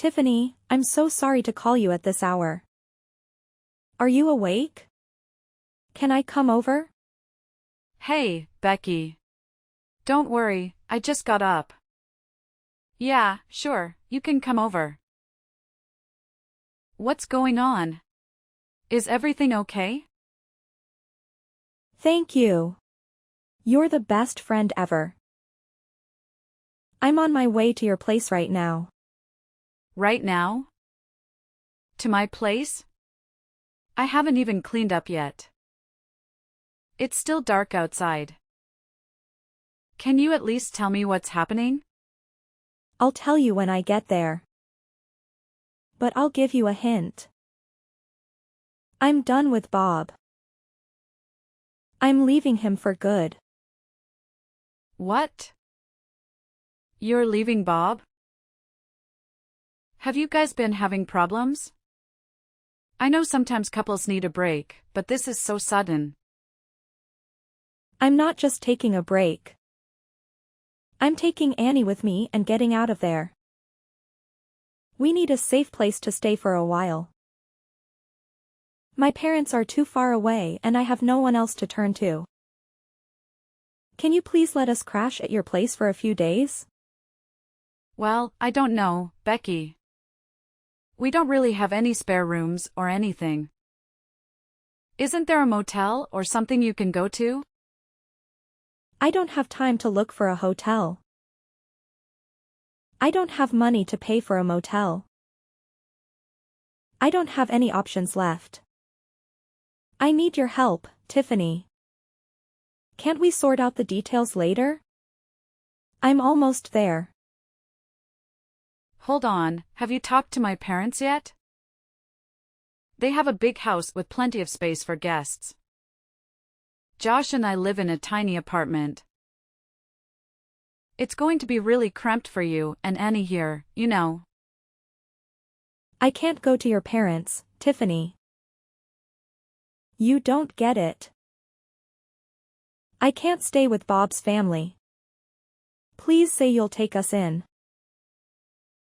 Tiffany, I'm so sorry to call you at this hour. Are you awake? Can I come over? Hey, Becky. Don't worry, I just got up. Yeah, sure, you can come over. What's going on? Is everything okay? Thank you. You're the best friend ever. I'm on my way to your place right now. Right now? To my place? I haven't even cleaned up yet. It's still dark outside. Can you at least tell me what's happening? I'll tell you when I get there. But I'll give you a hint. I'm done with Bob. I'm leaving him for good. What? You're leaving Bob? Have you guys been having problems? I know sometimes couples need a break, but this is so sudden. I'm not just taking a break. I'm taking Annie with me and getting out of there. We need a safe place to stay for a while. My parents are too far away and I have no one else to turn to. Can you please let us crash at your place for a few days? Well, I don't know, Becky. We don't really have any spare rooms or anything. Isn't there a motel or something you can go to? I don't have time to look for a hotel. I don't have money to pay for a motel. I don't have any options left. I need your help, Tiffany. Can't we sort out the details later? I'm almost there. Hold on, have you talked to my parents yet? They have a big house with plenty of space for guests. Josh and I live in a tiny apartment. It's going to be really cramped for you and Annie here, you know. I can't go to your parents, Tiffany. You don't get it. I can't stay with Bob's family. Please say you'll take us in.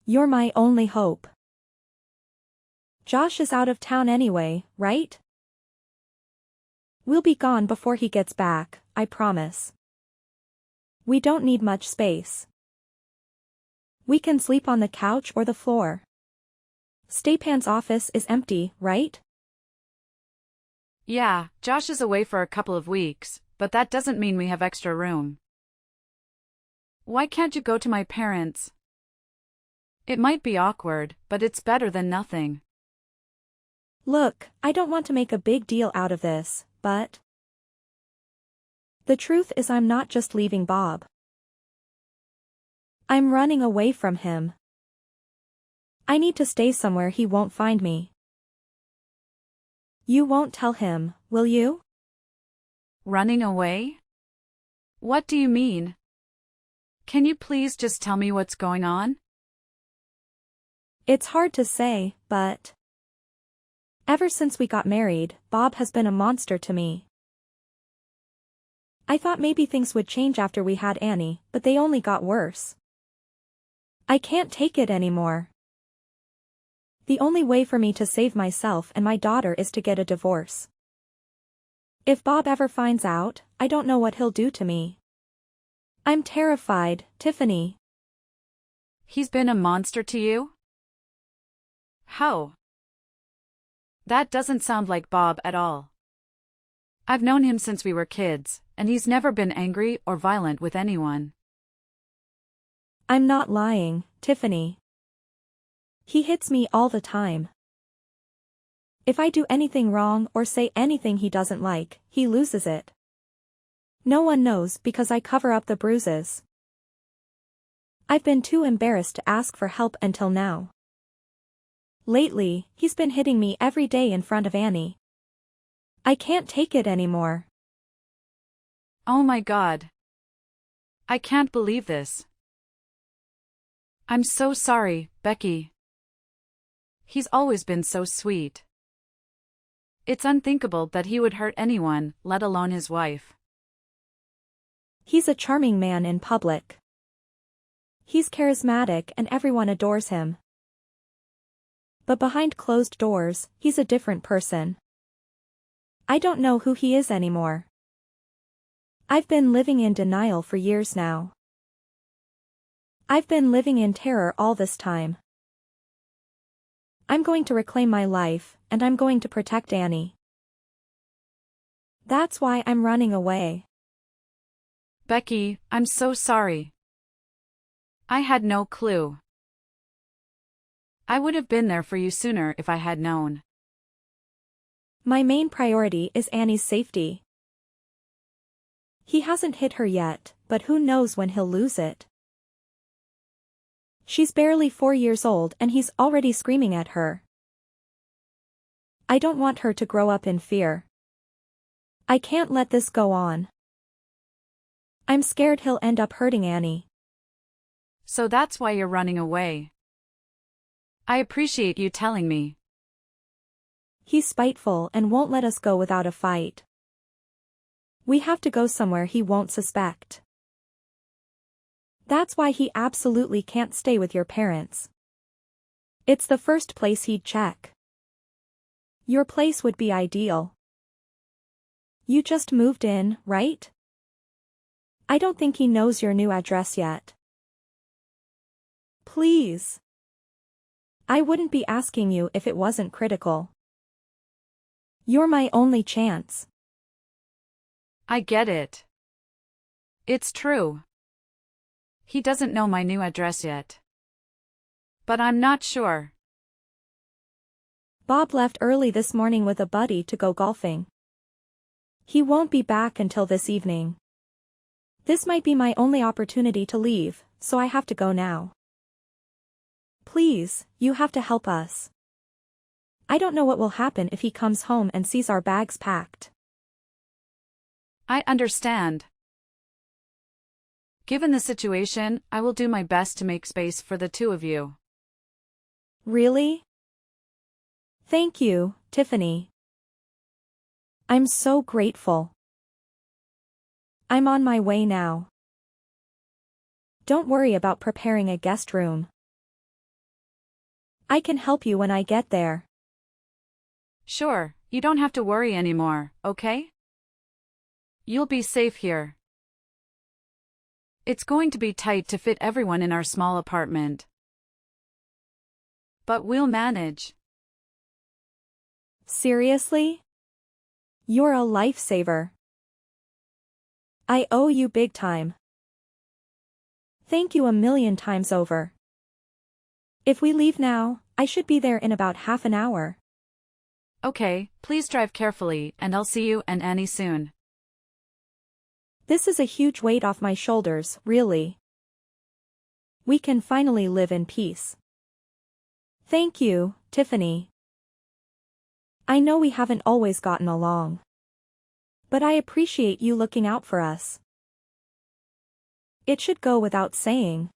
You're my only hope. Josh is out of town anyway, right? We'll be gone before he gets back, I promise. We don't need much space. We can sleep on the couch or the floor. Stepan's office is empty, right? Yeah, Josh is away for a couple of weeks, but that doesn't mean we have extra room. Why can't you go to my parents? It might be awkward, but it's better than nothing. Look, I don't want to make a big deal out of this, but the truth is I'm not just leaving Bob. I'm running away from him. I need to stay somewhere he won't find me. You won't tell him, will you? Running away? What do you mean? Can you please just tell me what's going on? It's hard to say, but ever since we got married, Bob has been a monster to me. I thought maybe things would change after we had Annie, but they only got worse. I can't take it anymore. The only way for me to save myself and my daughter is to get a divorce. If Bob ever finds out, I don't know what he'll do to me. I'm terrified, Tiffany. He's been a monster to you? How? That doesn't sound like Bob at all. I've known him since we were kids, and he's never been angry or violent with anyone. I'm not lying, Tiffany. He hits me all the time. If I do anything wrong or say anything he doesn't like, he loses it. No one knows because I cover up the bruises. I've been too embarrassed to ask for help until now. Lately, he's been hitting me every day in front of Annie. I can't take it anymore. Oh my God. I can't believe this. I'm so sorry, Becky. He's always been so sweet. It's unthinkable that he would hurt anyone, let alone his wife. He's a charming man in public. He's charismatic and everyone adores him. But behind closed doors, he's a different person. I don't know who he is anymore. I've been living in denial for years now. I've been living in terror all this time. I'm going to reclaim my life, and I'm going to protect Annie. That's why I'm running away. Becky, I'm so sorry. I had no clue. I would have been there for you sooner if I had known. My main priority is Annie's safety. He hasn't hit her yet, but who knows when he'll lose it. She's barely 4 years old and he's already screaming at her. I don't want her to grow up in fear. I can't let this go on. I'm scared he'll end up hurting Annie. So that's why you're running away. I appreciate you telling me. He's spiteful and won't let us go without a fight. We have to go somewhere he won't suspect. That's why he absolutely can't stay with your parents. It's the first place he'd check. Your place would be ideal. You just moved in, right? I don't think he knows your new address yet. Please. I wouldn't be asking you if it wasn't critical. You're my only chance. I get it. It's true. He doesn't know my new address yet. But I'm not sure. Bob left early this morning with a buddy to go golfing. He won't be back until this evening. This might be my only opportunity to leave, so I have to go now. Please, you have to help us. I don't know what will happen if he comes home and sees our bags packed. I understand. Given the situation, I will do my best to make space for the two of you. Really? Thank you, Tiffany. I'm so grateful. I'm on my way now. Don't worry about preparing a guest room. I can help you when I get there. Sure, you don't have to worry anymore, okay? You'll be safe here. It's going to be tight to fit everyone in our small apartment. But we'll manage. Seriously? You're a lifesaver. I owe you big time. Thank you a million times over. If we leave now, I should be there in about half an hour. Okay, please drive carefully, and I'll see you and Annie soon. This is a huge weight off my shoulders, really. We can finally live in peace. Thank you, Tiffany. I know we haven't always gotten along. But I appreciate you looking out for us. It should go without saying.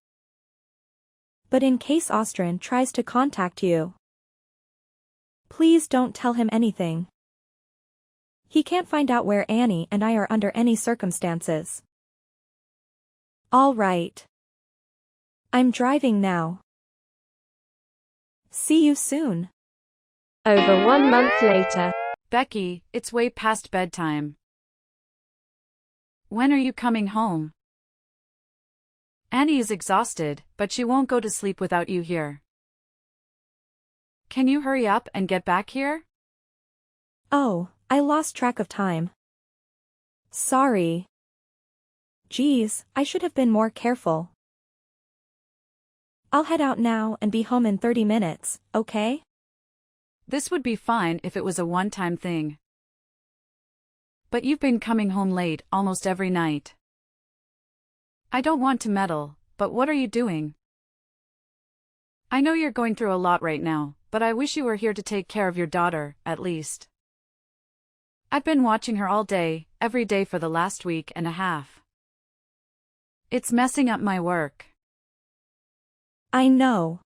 But in case Austrian tries to contact you, please don't tell him anything. He can't find out where Annie and I are under any circumstances. All right. I'm driving now. See you soon. Over 1 month later. Becky, it's way past bedtime. When are you coming home? Annie is exhausted, but she won't go to sleep without you here. Can you hurry up and get back here? Oh, I lost track of time. Sorry. Geez, I should have been more careful. I'll head out now and be home in 30 minutes, okay? This would be fine if it was a one-time thing. But you've been coming home late almost every night. I don't want to meddle, but what are you doing? I know you're going through a lot right now, but I wish you were here to take care of your daughter, at least. I've been watching her all day, every day for the last week and a half. It's messing up my work. I know.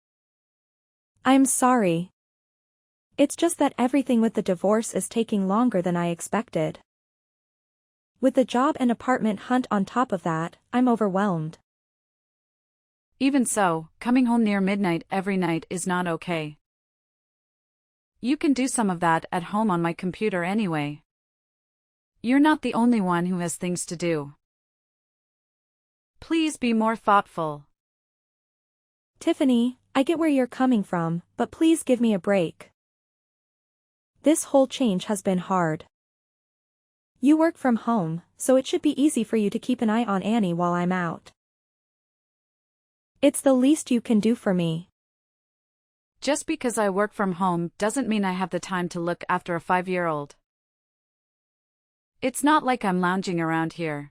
I'm sorry. It's just that everything with the divorce is taking longer than I expected. With the job and apartment hunt on top of that, I'm overwhelmed. Even so, coming home near midnight every night is not okay. You can do some of that at home on my computer anyway. You're not the only one who has things to do. Please be more thoughtful. Tiffany, I get where you're coming from, but please give me a break. This whole change has been hard. You work from home, so it should be easy for you to keep an eye on Annie while I'm out. It's the least you can do for me. Just because I work from home doesn't mean I have the time to look after a 5-year-old. It's not like I'm lounging around here.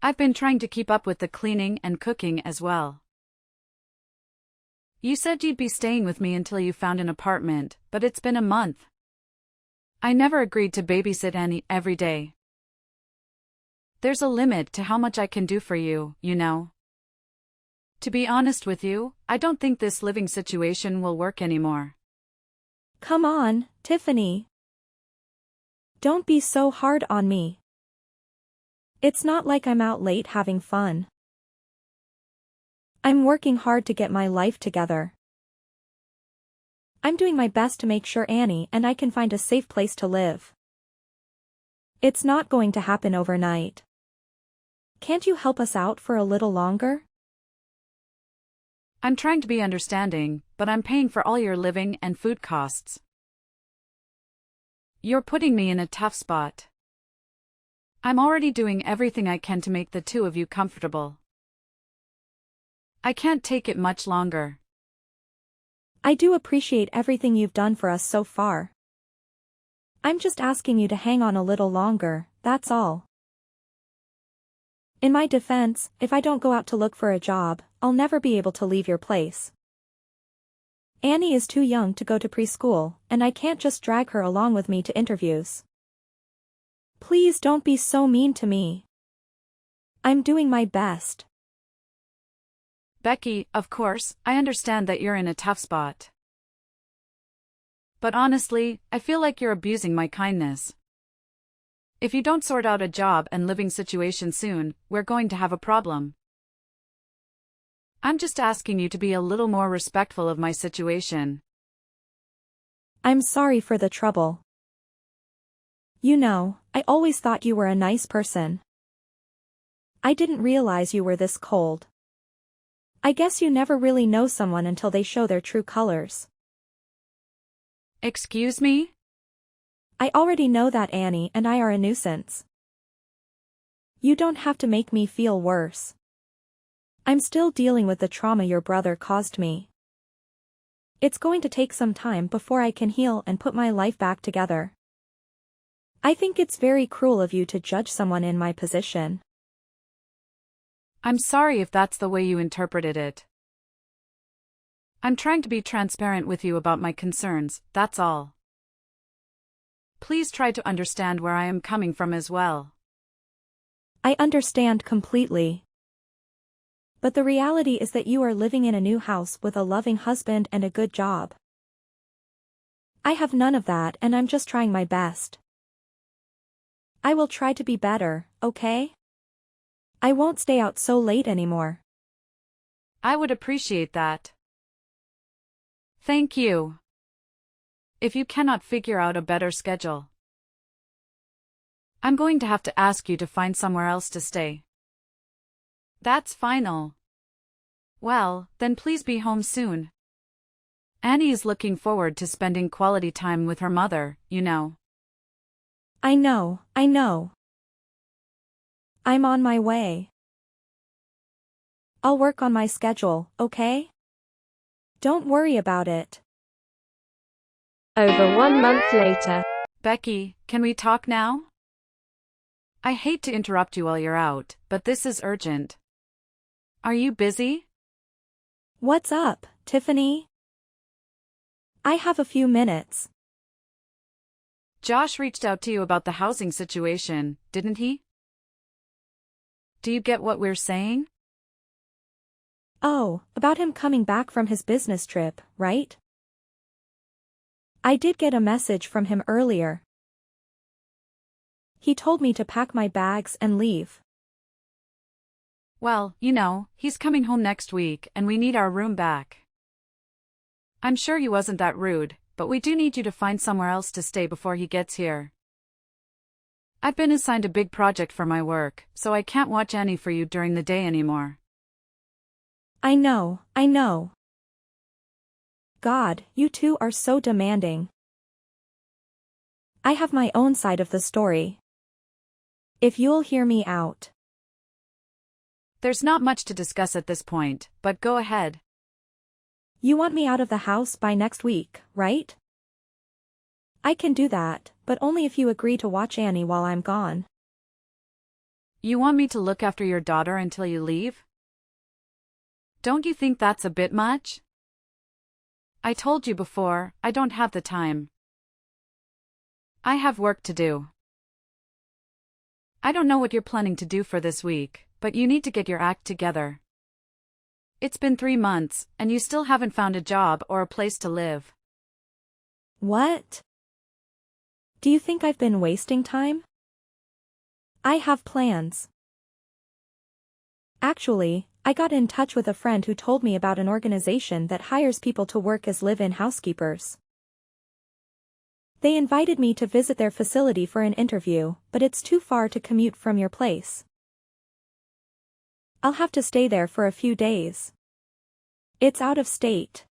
I've been trying to keep up with the cleaning and cooking as well. You said you'd be staying with me until you found an apartment, but it's been a month. I never agreed to babysit Annie every day. There's a limit to how much I can do for you, you know. To be honest with you, I don't think this living situation will work anymore. Come on, Tiffany. Don't be so hard on me. It's not like I'm out late having fun. I'm working hard to get my life together. I'm doing my best to make sure Annie and I can find a safe place to live. It's not going to happen overnight. Can't you help us out for a little longer? I'm trying to be understanding, but I'm paying for all your living and food costs. You're putting me in a tough spot. I'm already doing everything I can to make the two of you comfortable. I can't take it much longer. I do appreciate everything you've done for us so far. I'm just asking you to hang on a little longer, that's all. In my defense, if I don't go out to look for a job, I'll never be able to leave your place. Annie is too young to go to preschool, and I can't just drag her along with me to interviews. Please don't be so mean to me. I'm doing my best. Becky, of course, I understand that you're in a tough spot. But honestly, I feel like you're abusing my kindness. If you don't sort out a job and living situation soon, we're going to have a problem. I'm just asking you to be a little more respectful of my situation. I'm sorry for the trouble. You know, I always thought you were a nice person. I didn't realize you were this cold. I guess you never really know someone until they show their true colors. Excuse me? I already know that Annie and I are a nuisance. You don't have to make me feel worse. I'm still dealing with the trauma your brother caused me. It's going to take some time before I can heal and put my life back together. I think it's very cruel of you to judge someone in my position. I'm sorry if that's the way you interpreted it. I'm trying to be transparent with you about my concerns, that's all. Please try to understand where I am coming from as well. I understand completely. But the reality is that you are living in a new house with a loving husband and a good job. I have none of that and I'm just trying my best. I will try to be better, okay? I won't stay out so late anymore. I would appreciate that. Thank you. If you cannot figure out a better schedule, I'm going to have to ask you to find somewhere else to stay. That's final. Well, then please be home soon. Annie is looking forward to spending quality time with her mother, you know. I know. I'm on my way. I'll work on my schedule, okay? Don't worry about it. Over 1 month later. Becky, can we talk now? I hate to interrupt you while you're out, but this is urgent. Are you busy? What's up, Tiffany? I have a few minutes. Josh reached out to you about the housing situation, didn't he? Do you get what we're saying? Oh, about him coming back from his business trip, right? I did get a message from him earlier. He told me to pack my bags and leave. Well, you know, he's coming home next week and we need our room back. I'm sure he wasn't that rude, but we do need you to find somewhere else to stay before he gets here. I've been assigned a big project for my work, so I can't watch Annie for you during the day anymore. I know, I know. God, you two are so demanding. I have my own side of the story. If you'll hear me out. There's not much to discuss at this point, but go ahead. You want me out of the house by next week, right? I can do that, but only if you agree to watch Annie while I'm gone. You want me to look after your daughter until you leave? Don't you think that's a bit much? I told you before, I don't have the time. I have work to do. I don't know what you're planning to do for this week, but you need to get your act together. It's been 3 months, and you still haven't found a job or a place to live. What? Do you think I've been wasting time? I have plans. Actually, I got in touch with a friend who told me about an organization that hires people to work as live-in housekeepers. They invited me to visit their facility for an interview, but it's too far to commute from your place. I'll have to stay there for a few days. It's out of state.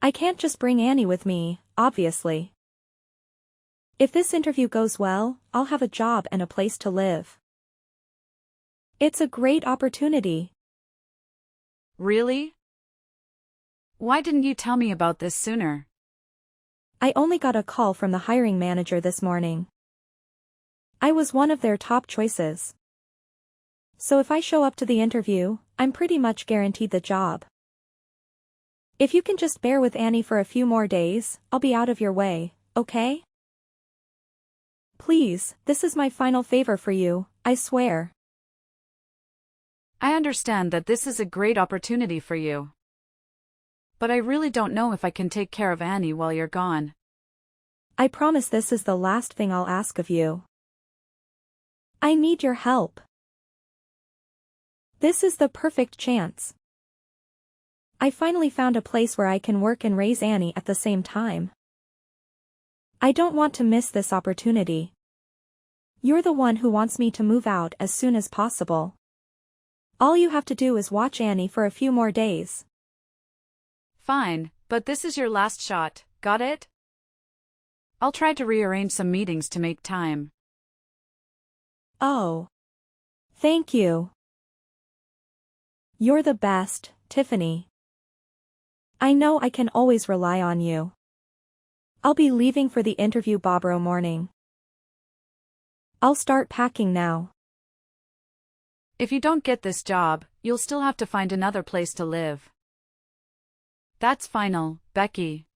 I can't just bring Annie with me, obviously. If this interview goes well, I'll have a job and a place to live. It's a great opportunity. Really? Why didn't you tell me about this sooner? I only got a call from the hiring manager this morning. I was one of their top choices. So if I show up to the interview, I'm pretty much guaranteed the job. If you can just bear with Annie for a few more days, I'll be out of your way, okay? Please, this is my final favor for you, I swear. I understand that this is a great opportunity for you. But I really don't know if I can take care of Annie while you're gone. I promise this is the last thing I'll ask of you. I need your help. This is the perfect chance. I finally found a place where I can work and raise Annie at the same time. I don't want to miss this opportunity. You're the one who wants me to move out as soon as possible. All you have to do is watch Annie for a few more days. Fine, but this is your last shot, got it? I'll try to rearrange some meetings to make time. Oh. Thank you. You're the best, Tiffany. I know I can always rely on you. I'll be leaving for the interview tomorrow morning. I'll start packing now. If you don't get this job, you'll still have to find another place to live. That's final, Becky.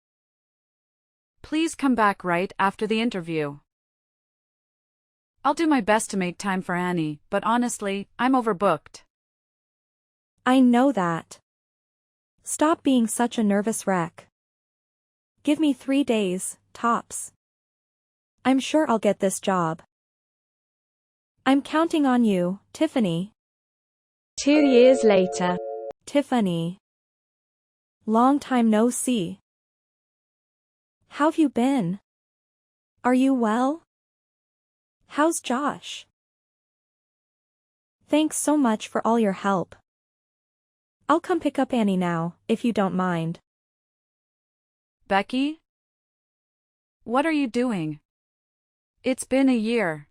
Please come back right after the interview. I'll do my best to make time for Annie, but honestly, I'm overbooked. I know that. Stop being such a nervous wreck. Give me 3 days, tops. I'm sure I'll get this job. I'm counting on you, Tiffany. 2 years later. Tiffany. Long time no see. How've you been? Are you well? How's Josh? Thanks so much for all your help. I'll come pick up Annie now, if you don't mind. Becky? What are you doing? It's been a year.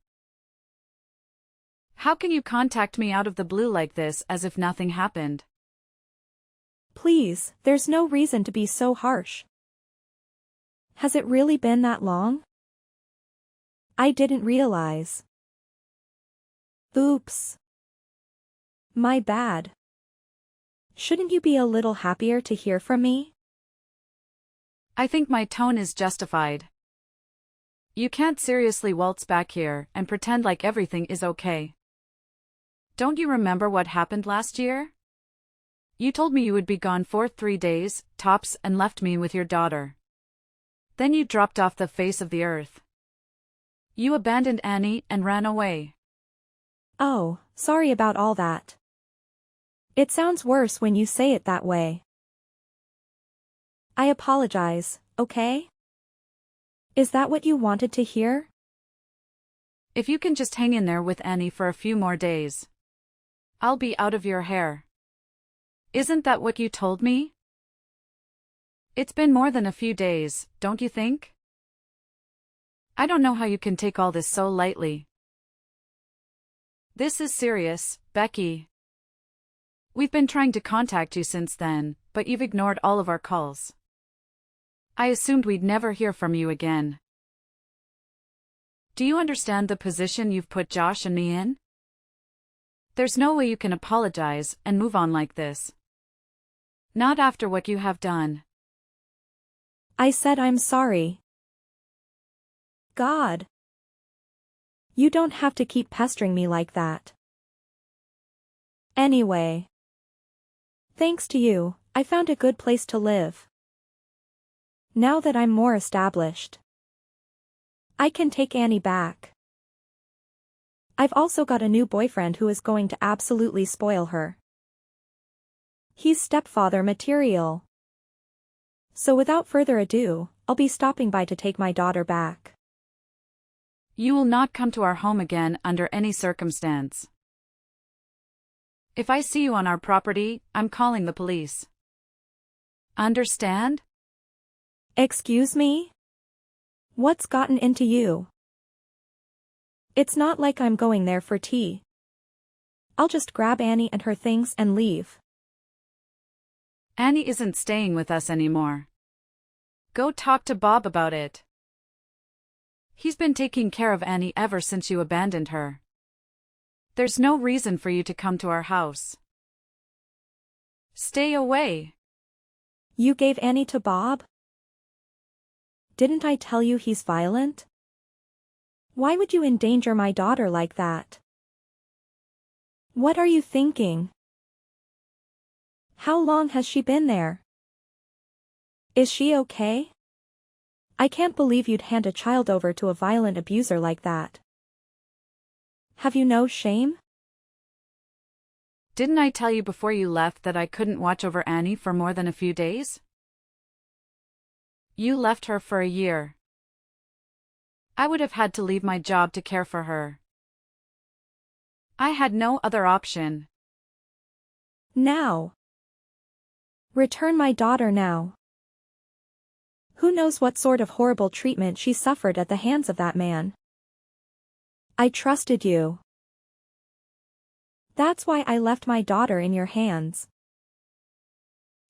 How can you contact me out of the blue like this as if nothing happened? Please, there's no reason to be so harsh. Has it really been that long? I didn't realize. Oops. My bad. Shouldn't you be a little happier to hear from me? I think my tone is justified. You can't seriously waltz back here and pretend like everything is okay. Don't you remember what happened last year? You told me you would be gone for 3 days, tops, and left me with your daughter. Then you dropped off the face of the earth. You abandoned Annie and ran away. Oh, sorry about all that. It sounds worse when you say it that way. I apologize, okay? Is that what you wanted to hear? If you can just hang in there with Annie for a few more days, I'll be out of your hair. Isn't that what you told me? It's been more than a few days, don't you think? I don't know how you can take all this so lightly. This is serious, Becky. We've been trying to contact you since then, but you've ignored all of our calls. I assumed we'd never hear from you again. Do you understand the position you've put Josh and me in? There's no way you can apologize and move on like this. Not after what you have done. I said I'm sorry. God. You don't have to keep pestering me like that. Anyway. Thanks to you, I found a good place to live. Now that I'm more established, I can take Annie back. I've also got a new boyfriend who is going to absolutely spoil her. He's stepfather material. So without further ado, I'll be stopping by to take my daughter back. You will not come to our home again under any circumstance. If I see you on our property, I'm calling the police. Understand? Excuse me? What's gotten into you? It's not like I'm going there for tea. I'll just grab Annie and her things and leave. Annie isn't staying with us anymore. Go talk to Bob about it. He's been taking care of Annie ever since you abandoned her. There's no reason for you to come to our house. Stay away. You gave Annie to Bob? Didn't I tell you he's violent? Why would you endanger my daughter like that? What are you thinking? How long has she been there? Is she okay? I can't believe you'd hand a child over to a violent abuser like that. Have you no shame? Didn't I tell you before you left that I couldn't watch over Annie for more than a few days? You left her for a year. I would have had to leave my job to care for her. I had no other option. Now. Return my daughter now. Who knows what sort of horrible treatment she suffered at the hands of that man. I trusted you. That's why I left my daughter in your hands.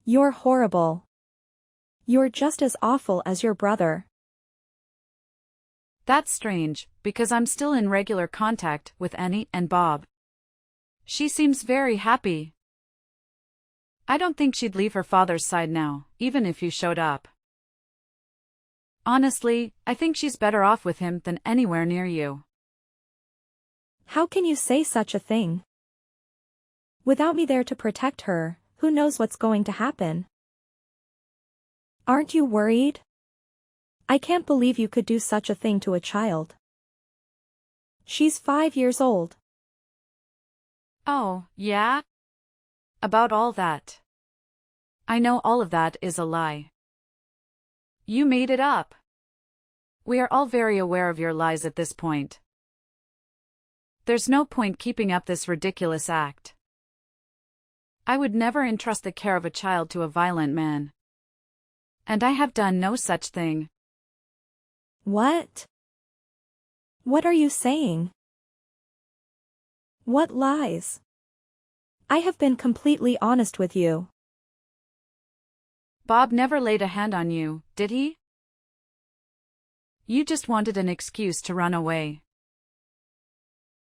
You're horrible. You're just as awful as your brother. That's strange, because I'm still in regular contact with Annie and Bob. She seems very happy. I don't think she'd leave her father's side now, even if you showed up. Honestly, I think she's better off with him than anywhere near you. How can you say such a thing? Without me there to protect her, who knows what's going to happen? Aren't you worried? I can't believe you could do such a thing to a child. She's 5 years old. Oh, yeah? About all that. I know all of that is a lie. You made it up. We are all very aware of your lies at this point. There's no point keeping up this ridiculous act. I would never entrust the care of a child to a violent man. And I have done no such thing. What? What are you saying? What lies? I have been completely honest with you. Bob never laid a hand on you, did he? You just wanted an excuse to run away.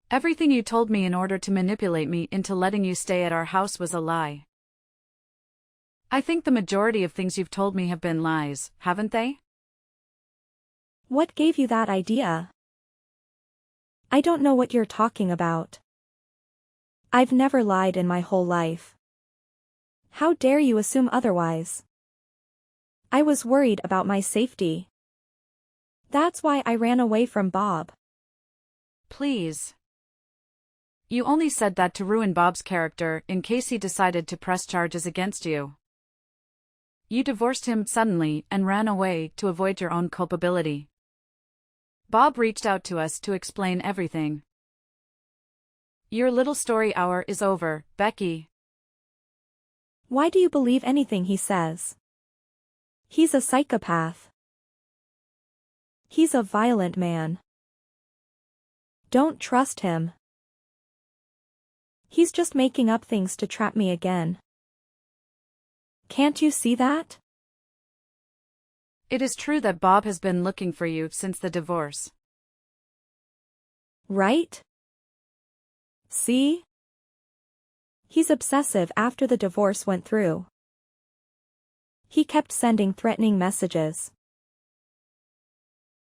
Everything you told me in order to manipulate me into letting you stay at our house was a lie. I think the majority of things you've told me have been lies, haven't they? What gave you that idea? I don't know what you're talking about. I've never lied in my whole life. How dare you assume otherwise? I was worried about my safety. That's why I ran away from Bob. Please. You only said that to ruin Bob's character in case he decided to press charges against you. You divorced him suddenly and ran away to avoid your own culpability. Bob reached out to us to explain everything. Your little story hour is over, Becky. Why do you believe anything he says? He's a psychopath. He's a violent man. Don't trust him. He's just making up things to trap me again. Can't you see that? It is true that Bob has been looking for you since the divorce. Right? See? He's obsessive after the divorce went through. He kept sending threatening messages.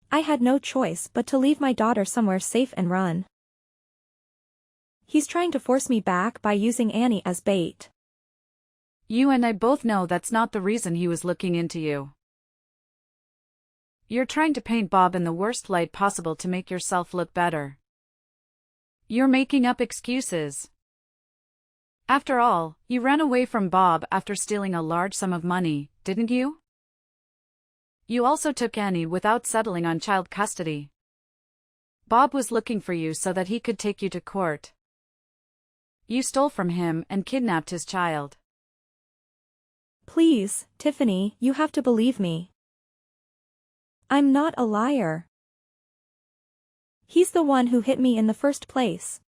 I had no choice but to leave my daughter somewhere safe and run. He's trying to force me back by using Annie as bait. You and I both know that's not the reason he was looking into you. You're trying to paint Bob in the worst light possible to make yourself look better. You're making up excuses. After all, you ran away from Bob after stealing a large sum of money, didn't you? You also took Annie without settling on child custody. Bob was looking for you so that he could take you to court. You stole from him and kidnapped his child. Please, Tiffany, you have to believe me. I'm not a liar. He's the one who hit me in the first place.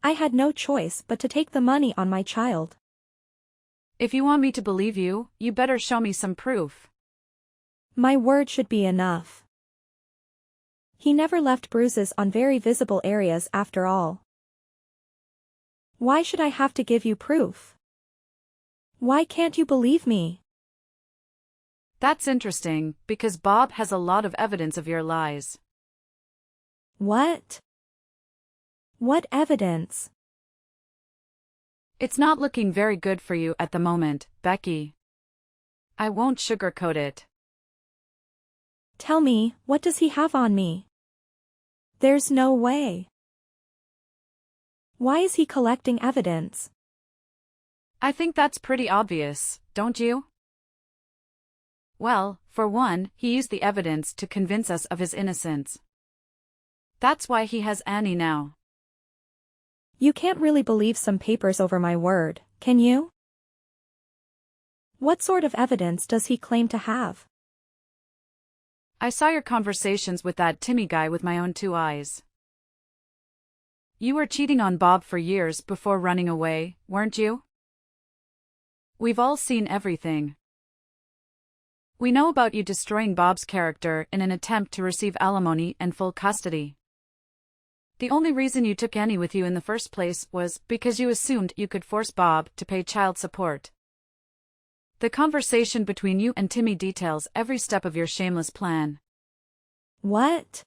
I had no choice but to take the money on my child. If you want me to believe you, you better show me some proof. My word should be enough. He never left bruises on very visible areas after all. Why should I have to give you proof? Why can't you believe me? That's interesting, because Bob has a lot of evidence of your lies. What? What evidence? It's not looking very good for you at the moment, Becky. I won't sugarcoat it. Tell me, what does he have on me? There's no way. Why is he collecting evidence? I think that's pretty obvious, don't you? Well, for one, he used the evidence to convince us of his innocence. That's why he has Annie now. You can't really believe some papers over my word, can you? What sort of evidence does he claim to have? I saw your conversations with that Timmy guy with my own two eyes. You were cheating on Bob for years before running away, weren't you? We've all seen everything. We know about you destroying Bob's character in an attempt to receive alimony and full custody. The only reason you took Annie with you in the first place was because you assumed you could force Bob to pay child support. The conversation between you and Timmy details every step of your shameless plan. What?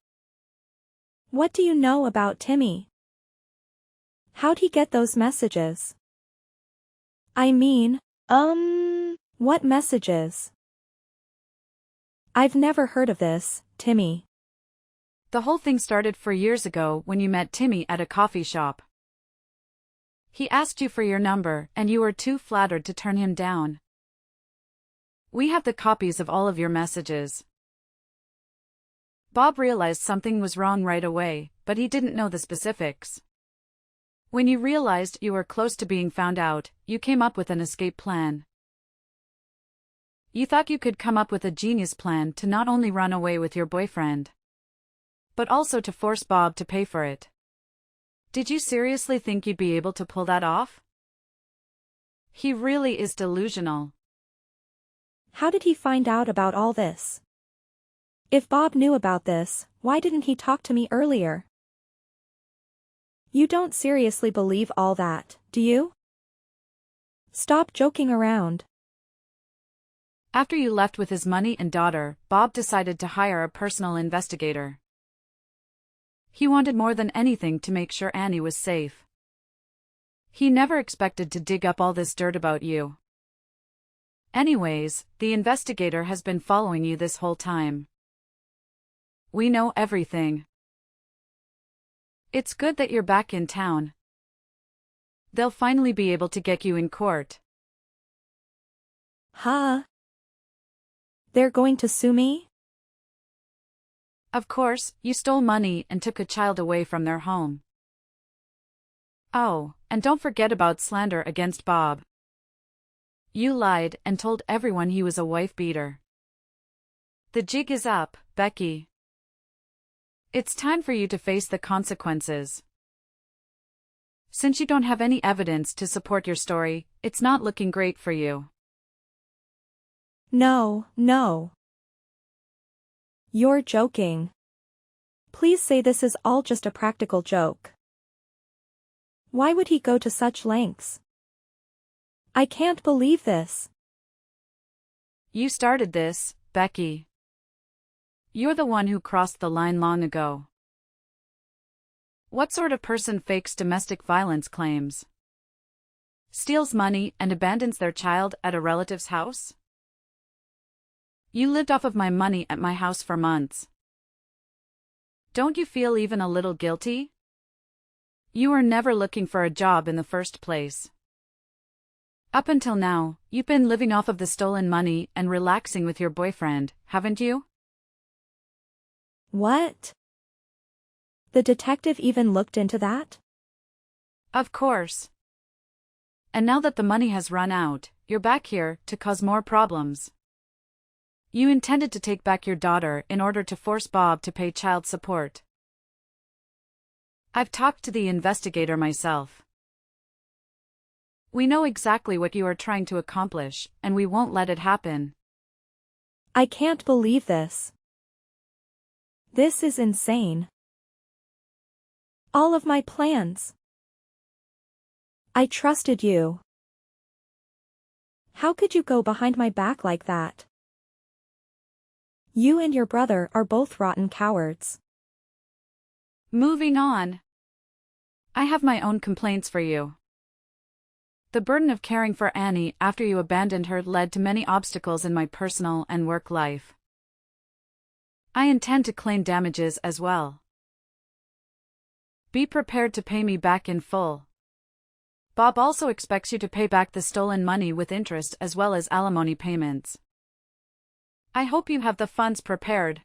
What do you know about Timmy? How'd he get those messages? I mean, what messages? I've never heard of this, Timmy. The whole thing started 4 years ago when you met Timmy at a coffee shop. He asked you for your number and you were too flattered to turn him down. We have the copies of all of your messages. Bob realized something was wrong right away, but he didn't know the specifics. When you realized you were close to being found out, you came up with an escape plan. You thought you could come up with a genius plan to not only run away with your boyfriend, but also to force Bob to pay for it. Did you seriously think you'd be able to pull that off? He really is delusional. How did he find out about all this? If Bob knew about this, why didn't he talk to me earlier? You don't seriously believe all that, do you? Stop joking around. After you left with his money and daughter, Bob decided to hire a personal investigator. He wanted more than anything to make sure Annie was safe. He never expected to dig up all this dirt about you. Anyways, the investigator has been following you this whole time. We know everything. It's good that you're back in town. They'll finally be able to get you in court. Huh? They're going to sue me? Of course, you stole money and took a child away from their home. Oh, and don't forget about slander against Bob. You lied and told everyone he was a wife-beater. The jig is up, Becky. It's time for you to face the consequences. Since you don't have any evidence to support your story, it's not looking great for you. No, no. You're joking. Please say this is all just a practical joke. Why would he go to such lengths? I can't believe this. You started this, Becky. You're the one who crossed the line long ago. What sort of person fakes domestic violence claims? Steals money and abandons their child at a relative's house? You lived off of my money at my house for months. Don't you feel even a little guilty? You were never looking for a job in the first place. Up until now, you've been living off of the stolen money and relaxing with your boyfriend, haven't you? What? The detective even looked into that? Of course. And now that the money has run out, you're back here to cause more problems. You intended to take back your daughter in order to force Bob to pay child support. I've talked to the investigator myself. We know exactly what you are trying to accomplish, and we won't let it happen. I can't believe this. This is insane. All of my plans. I trusted you. How could you go behind my back like that? You and your brother are both rotten cowards. Moving on. I have my own complaints for you. The burden of caring for Annie after you abandoned her led to many obstacles in my personal and work life. I intend to claim damages as well. Be prepared to pay me back in full. Bob also expects you to pay back the stolen money with interest as well as alimony payments. I hope you have the funds prepared.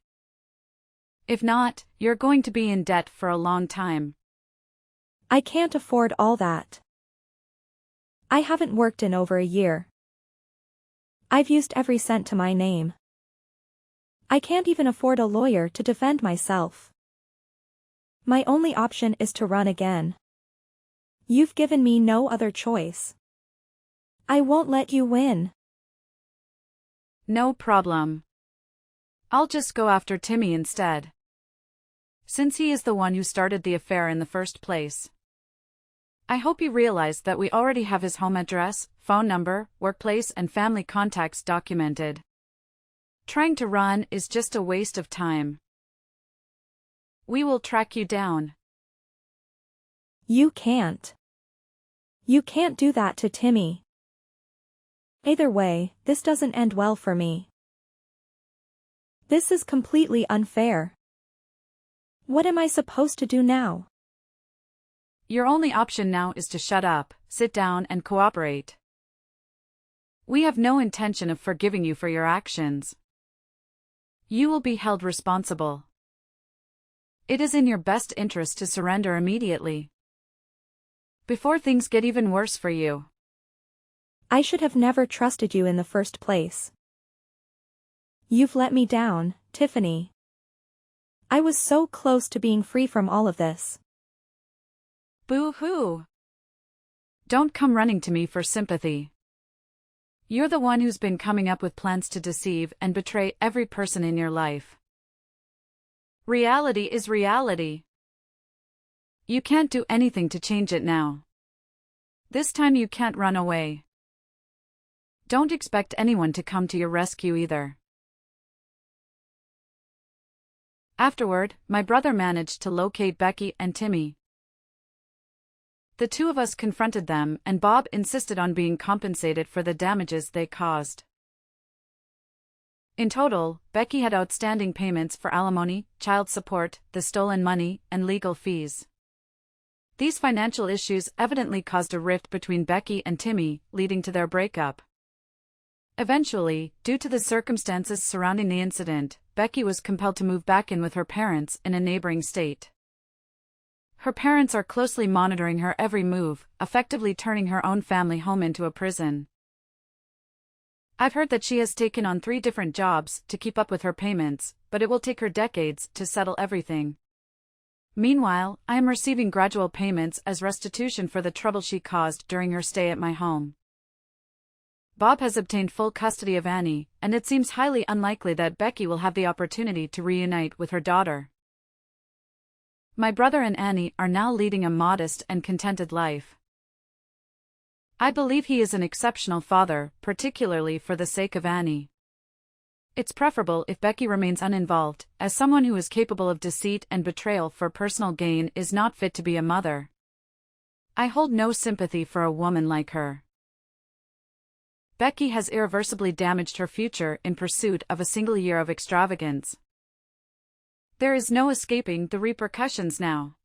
If not, you're going to be in debt for a long time. I can't afford all that. I haven't worked in over a year. I've used every cent to my name. I can't even afford a lawyer to defend myself. My only option is to run again. You've given me no other choice. I won't let you win. No problem. I'll just go after Timmy instead. Since he is the one who started the affair in the first place. I hope you realize that we already have his home address, phone number, workplace and family contacts documented. Trying to run is just a waste of time. We will track you down. You can't. You can't do that to Timmy. Either way, this doesn't end well for me. This is completely unfair. What am I supposed to do now? Your only option now is to shut up, sit down and cooperate. We have no intention of forgiving you for your actions. You will be held responsible. It is in your best interest to surrender immediately. Before things get even worse for you. I should have never trusted you in the first place. You've let me down, Tiffany. I was so close to being free from all of this. Boo-hoo. Don't come running to me for sympathy. You're the one who's been coming up with plans to deceive and betray every person in your life. Reality is reality. You can't do anything to change it now. This time you can't run away. Don't expect anyone to come to your rescue either. Afterward, my brother managed to locate Becky and Timmy. The two of us confronted them and Bob insisted on being compensated for the damages they caused. In total, Becky had outstanding payments for alimony, child support, the stolen money, and legal fees. These financial issues evidently caused a rift between Becky and Timmy, leading to their breakup. Eventually, due to the circumstances surrounding the incident, Becky was compelled to move back in with her parents in a neighboring state. Her parents are closely monitoring her every move, effectively turning her own family home into a prison. I've heard that she has taken on 3 different jobs to keep up with her payments, but it will take her decades to settle everything. Meanwhile, I am receiving gradual payments as restitution for the trouble she caused during her stay at my home. Bob has obtained full custody of Annie, and it seems highly unlikely that Becky will have the opportunity to reunite with her daughter. My brother and Annie are now leading a modest and contented life. I believe he is an exceptional father, particularly for the sake of Annie. It's preferable if Becky remains uninvolved, as someone who is capable of deceit and betrayal for personal gain is not fit to be a mother. I hold no sympathy for a woman like her. Becky has irreversibly damaged her future in pursuit of a single year of extravagance. There is no escaping the repercussions now.